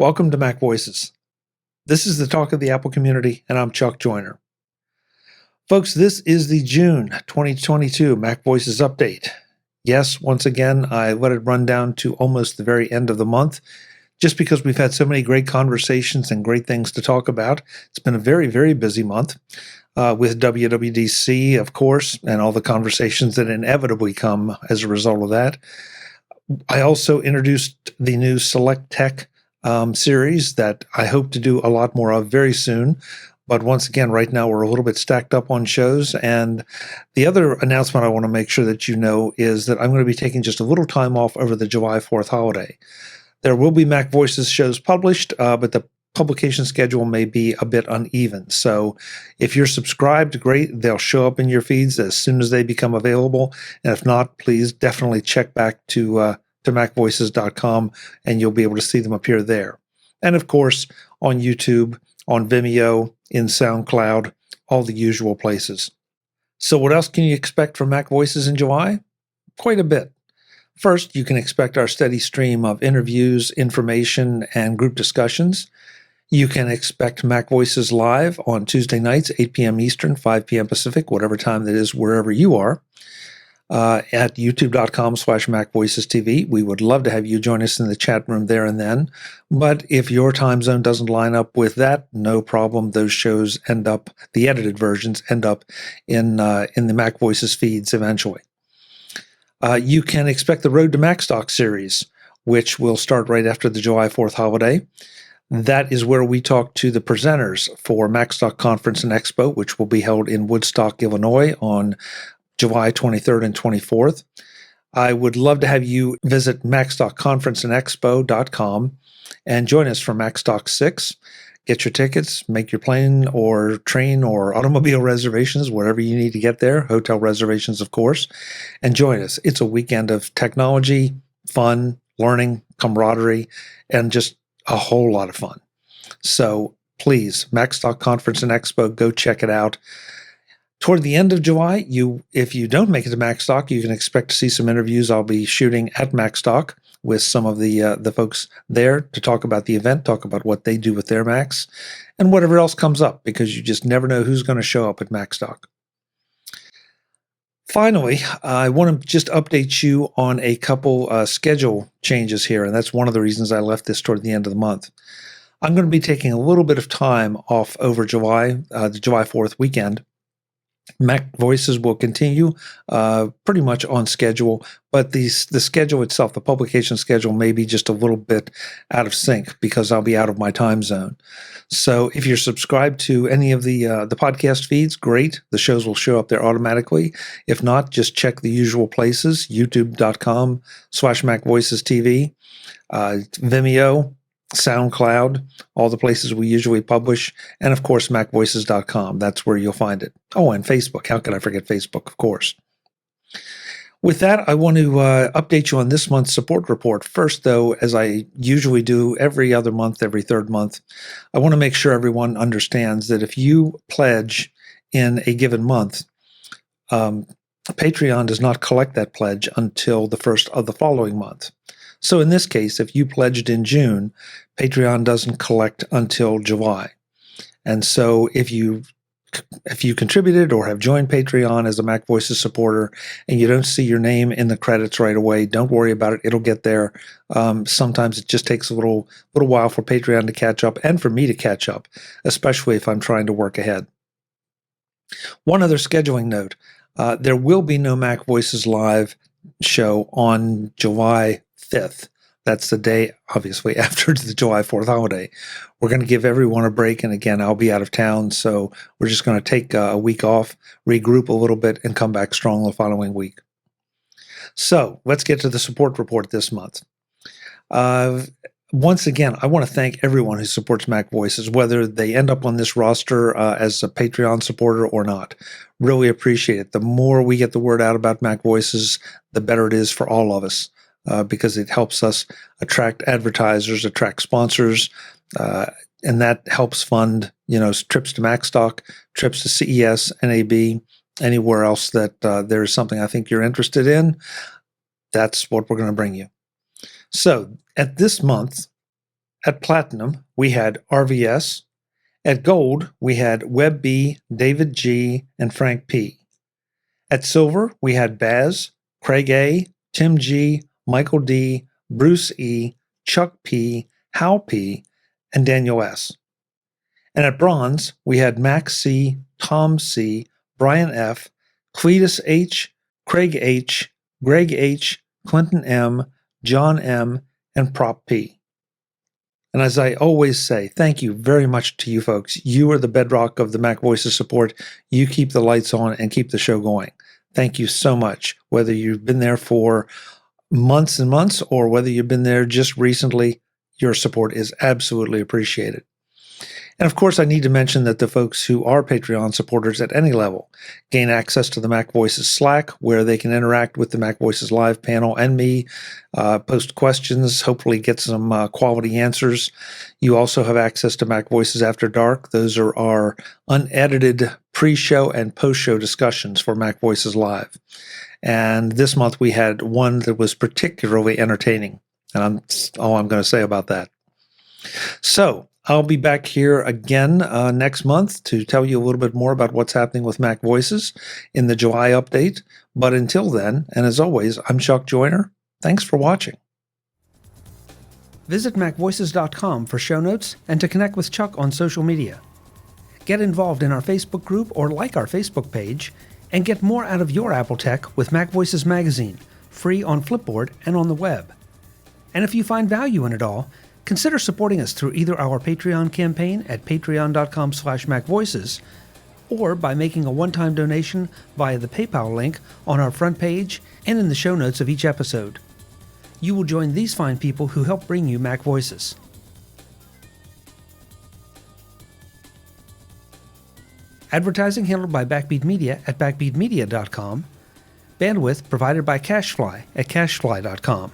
Welcome to MacVoices. This is the talk of the Apple community, and I'm Chuck Joyner. Folks, this is the June 2022 MacVoices update. Yes, once again, I let it run down to almost the very end of the month, just because we've had so many great conversations and great things to talk about. It's been a very, very busy month with WWDC, of course, and all the conversations that inevitably come as a result of that. I also introduced the new Select Tech series that I hope to do a lot more of very soon. But once again, right now we're a little bit stacked up on shows. And the other announcement I want to make sure that you know is that I'm going to be taking just a little time off over the July 4th holiday. There will be MacVoices shows published, but the publication schedule may be a bit uneven. So if you're subscribed, great. They'll show up in your feeds as soon as they become available. And if not, please definitely check back to MacVoices.com, and you'll be able to see them appear there. And of course, on YouTube, on Vimeo, in SoundCloud, all the usual places. So what else can you expect from MacVoices in July? Quite a bit. First, you can expect our steady stream of interviews, information, and group discussions. You can expect MacVoices live on Tuesday nights, 8 p.m. Eastern, 5 p.m. Pacific, whatever time that is, wherever you are. At youtube.com/MacVoicesTV. We would love to have you join us in the chat room there and then. But if your time zone doesn't line up with that, no problem. Those shows end up, the edited versions end up in the MacVoices feeds eventually. You can expect the Road to Macstock series, which will start right after the July 4th holiday. That is where we talk to the presenters for Macstock Conference Expo, which will be held in Woodstock, Illinois on July 23rd and 24th. I would love to have you visit MacstockConferenceandExpo.com and join us for Macstock 6. Get your tickets, make your plane or train or automobile reservations, wherever you need to get there, hotel reservations, of course, and join us. It's a weekend of technology, fun, learning, camaraderie, and just a whole lot of fun. So please, Macstock Conference and Expo, go check it out. Toward the end of July, if you don't make it to Macstock, you can expect to see some interviews I'll be shooting at Macstock with some of the folks there to talk about the event, talk about what they do with their Macs, and whatever else comes up, because you just never know who's going to show up at Macstock. Finally, I want to just update you on a couple schedule changes here, and that's one of the reasons I left this toward the end of the month. I'm going to be taking a little bit of time off over July, the July 4th weekend. MacVoices will continue pretty much on schedule, but the schedule itself, the publication schedule, may be just a little bit out of sync because I'll be out of my time zone. So if you're subscribed to any of the podcast feeds, great. The shows will show up there automatically. If not, just check the usual places, youtube.com/MacVoicesTV, Vimeo, SoundCloud, all the places we usually publish, and of course, MacVoices.com. That's where you'll find it. Oh, and Facebook. How could I forget Facebook, of course? With that, I want to update you on this month's support report. First, though, as I usually do every other month, every third month, I want to make sure everyone understands that if you pledge in a given month, Patreon does not collect that pledge until the first of the following month. So in this case, if you pledged in June, Patreon doesn't collect until July. And so if you contributed or have joined Patreon as a MacVoices supporter and you don't see your name in the credits right away, don't worry about it. It'll get there. Sometimes it just takes a little while for Patreon to catch up and for me to catch up, especially if I'm trying to work ahead. One other scheduling note. There will be no MacVoices Live show on July 5th. That's the day, obviously, after the July 4th holiday. We're going to give everyone a break, and again, I'll be out of town, so we're just going to take a week off, regroup a little bit, and come back strong the following week. So let's get to the support report this month. Once again, I want to thank everyone who supports MacVoices, whether they end up on this roster as a Patreon supporter or not. Really appreciate it. The more we get the word out about MacVoices, the better it is for all of us. Because it helps us attract advertisers, attract sponsors, and that helps fund, trips to Macstock, trips to CES, NAB, anywhere else that there is something I think you're interested in. That's what we're going to bring you. So at this month, At Platinum, we had RVS. At Gold, we had Webb B., David G., and Frank P. At Silver, we had Baz, Craig A., Tim G., Michael D., Bruce E., Chuck P., Hal P., and Daniel S. And at Bronze, we had Max C., Tom C., Brian F., Cletus H., Craig H., Greg H., Clinton M., John M., and Prop P. And as I always say, thank you very much to you folks. You are the bedrock of the MacVoices support. You keep the lights on and keep the show going. Thank you so much, whether you've been there for months and months or whether you've been there just recently. Your support is absolutely appreciated. And of course, I need to mention that the folks who are Patreon supporters at any level gain access to the MacVoices Slack, where they can interact with the MacVoices Live panel and me, post questions, hopefully get some quality answers. You also have access to MacVoices After Dark. Those are our unedited pre-show and post-show discussions for MacVoices Live. And this month we had one that was particularly entertaining. And that's all I'm going to say about that. So, I'll be back here again next month to tell you a little bit more about what's happening with MacVoices in the July update. But until then, and as always, I'm Chuck Joyner. Thanks for watching. Visit MacVoices.com for show notes and to connect with Chuck on social media. Get involved in our Facebook group or like our Facebook page, and get more out of your Apple tech with MacVoices Magazine, free on Flipboard and on the web. And if you find value in it all, consider supporting us through either our Patreon campaign at patreon.com/MacVoices or by making a one-time donation via the PayPal link on our front page and in the show notes of each episode. You will join these fine people who help bring you MacVoices. Advertising handled by Backbeat Media at backbeatmedia.com. Bandwidth provided by CacheFly at cachefly.com.